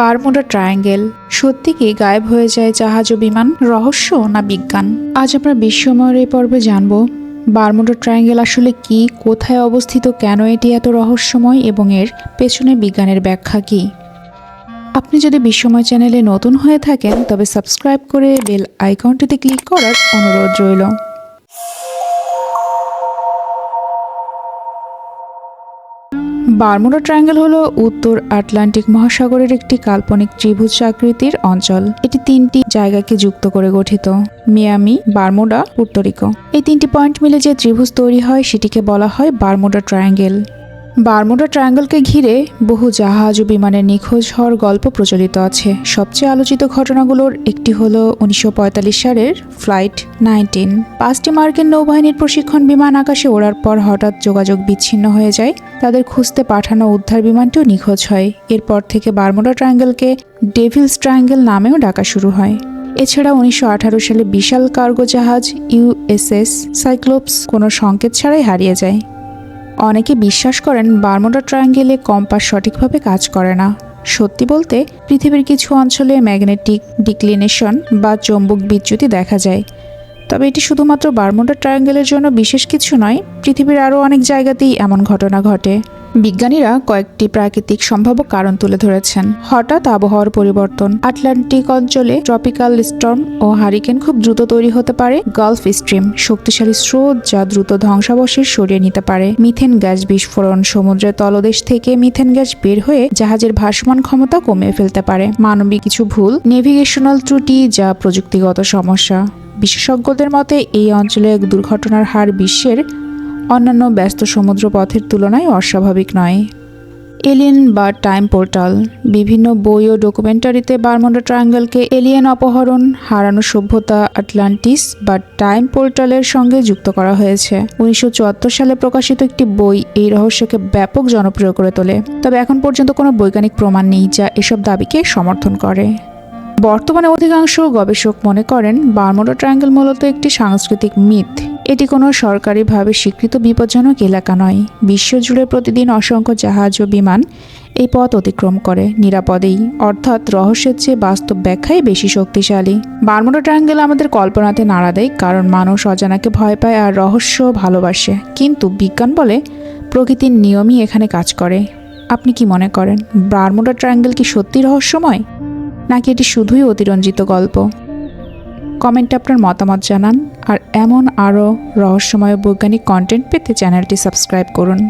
Bermuda triangle সত্যি কি গায়েব হয়ে যায় জাহাজ ও বিমান? রহস্য না বিজ্ঞান? আজ আমরা বিস্ময়ের এই পর্বে জানব বারমুডা ট্রায়াঙ্গেল আসলে কি, কোথায় অবস্থিত, কেন এটি এত রহস্যময় এবং এর পেছনে বিজ্ঞানের ব্যাখ্যা কি। আপনি যদি বিস্ময় চ্যানেলে নতুন হয়ে থাকেন তবে সাবস্ক্রাইব করে বেল আইকনটিতে ক্লিক করার অনুরোধ রইল। বারমুডা ট্রায়াঙ্গেল হলো উত্তর আটলান্টিক মহাসাগরের একটি কাল্পনিক ত্রিভুজ আকৃতির অঞ্চল। এটি তিনটি জায়গাকে যুক্ত করে গঠিত: মিয়ামি, বারমুডা, পুর্তো রিকো। এই তিনটি পয়েন্ট মিলে যে ত্রিভুজ তৈরি হয় সেটিকে বলা হয় বারমুডা ট্রায়াঙ্গেল। বারমুডা ট্রায়াঙ্গেলকে ঘিরে বহু জাহাজ ও বিমানের নিখোঁজ হওয়ার গল্প প্রচলিত আছে। সবচেয়ে আলোচিত ঘটনাগুলোর একটি হলো 1945 সালের ফ্লাইট 19। 5টি মার্কিন নৌবাহিনীর প্রশিক্ষণ বিমান আকাশে ওড়ার পর হঠাৎ যোগাযোগ বিচ্ছিন্ন হয়ে যায়। তাদের খুঁজতে পাঠানো উদ্ধার বিমানটিও নিখোঁজ হয়। এরপর থেকে বারমুডা ট্রায়াঙ্গেলকে ডেভিলস ট্রায়াঙ্গেল নামেও ডাকা শুরু হয়। এছাড়া 1918 সালে বিশাল কার্গো জাহাজ ইউএসএস সাইক্লোপস কোনো সংকেত ছাড়াই হারিয়ে যায়। অনেকে বিশ্বাস করেন বারমুডা ট্রায়াঙ্গেলে কম্পাস সঠিকভাবে কাজ করে না। সত্যি বলতে পৃথিবীর কিছু অঞ্চলে ম্যাগনেটিক ডিক্লিনেশন বা চৌম্বক বিচ্যুতি দেখা যায়, তবে এটি শুধুমাত্র বারমুডা ট্রায়াঙ্গেলের জন্য বিশেষ কিছু নয়, পৃথিবীর আরও অনেক জায়গাতেই এমন ঘটনা ঘটে। বিজ্ঞানীরা কয়েকটি প্রাকৃতিক সম্ভাব্য কারণ তুলে ধরেছেন। হঠাৎ আবহাওয়ার পরিবর্তন, আটলান্টিক অঞ্চলে ট্রপিক্যাল স্টর্ম ও হারিকেন খুব দ্রুত তৈরি হতে পারে। গালফ স্ট্রিম, শক্তিশালী স্রোত যা দ্রুত ধ্বংসাবশেষ সরিয়ে নিতে পারে। মিথেন গ্যাস বিস্ফোরণ, সমুদ্রের তলদেশ থেকে মিথেন গ্যাস বের হয়ে জাহাজের ভাসমান ক্ষমতা কমিয়ে ফেলতে পারে। মানবিক কিছু ভুল, নেভিগেশনাল ত্রুটি যা প্রযুক্তিগত সমস্যা। বিশেষজ্ঞদের মতে এই অঞ্চলে দুর্ঘটনার হার বিশ্বের অন্যান্য ব্যস্ত সমুদ্র পথের তুলনায় অস্বাভাবিক নয়। এলিয়েন বা টাইম পোর্টাল, বিভিন্ন বই ও ডকুমেন্টারিতে বারমুডা ট্রায়াঙ্গেলকে এলিয়েন অপহরণ, হারানো সভ্যতা, আটলান্টিস বা টাইম পোর্টালের সঙ্গে যুক্ত করা হয়েছে। 1974 সালে প্রকাশিত একটি বই এই রহস্যকে ব্যাপক জনপ্রিয় করে তোলে, তবে এখন পর্যন্ত কোনো বৈজ্ঞানিক প্রমাণ নেই যা এসব দাবিকে সমর্থন করে। বর্তমানে অধিকাংশ গবেষক মনে করেন বারমুডা ট্রায়াঙ্গেল মূলত একটি সাংস্কৃতিক মিথ। এটি কোনো সরকারিভাবে স্বীকৃত বিপজ্জনক এলাকা নয়। বিশ্বজুড়ে প্রতিদিন অসংখ্য জাহাজ ও বিমান এই পথ অতিক্রম করে নিরাপদেই, অর্থাৎ রহস্যের চেয়ে বাস্তব ব্যাখ্যাই বেশি শক্তিশালী। বারমুডা ট্রায়াঙ্গেল আমাদের কল্পনাতে নাড়া দেয়, কারণ মানুষ অজানাকে ভয় পায় আর রহস্য ভালোবাসে। কিন্তু বিজ্ঞান বলে প্রকৃতির নিয়মই এখানে কাজ করে। আপনি কি মনে করেন, বারমুডা ট্রায়াঙ্গেল কি সত্যি রহস্যময়, নাকি এটি শুধুই অতিরঞ্জিত গল্প? কমেন্টে আপনার মতামত জানান, আর এমন আরও রহস্যময় বৈজ্ঞানিক কন্টেন্ট পেতে চ্যানেলটি সাবস্ক্রাইব করুন।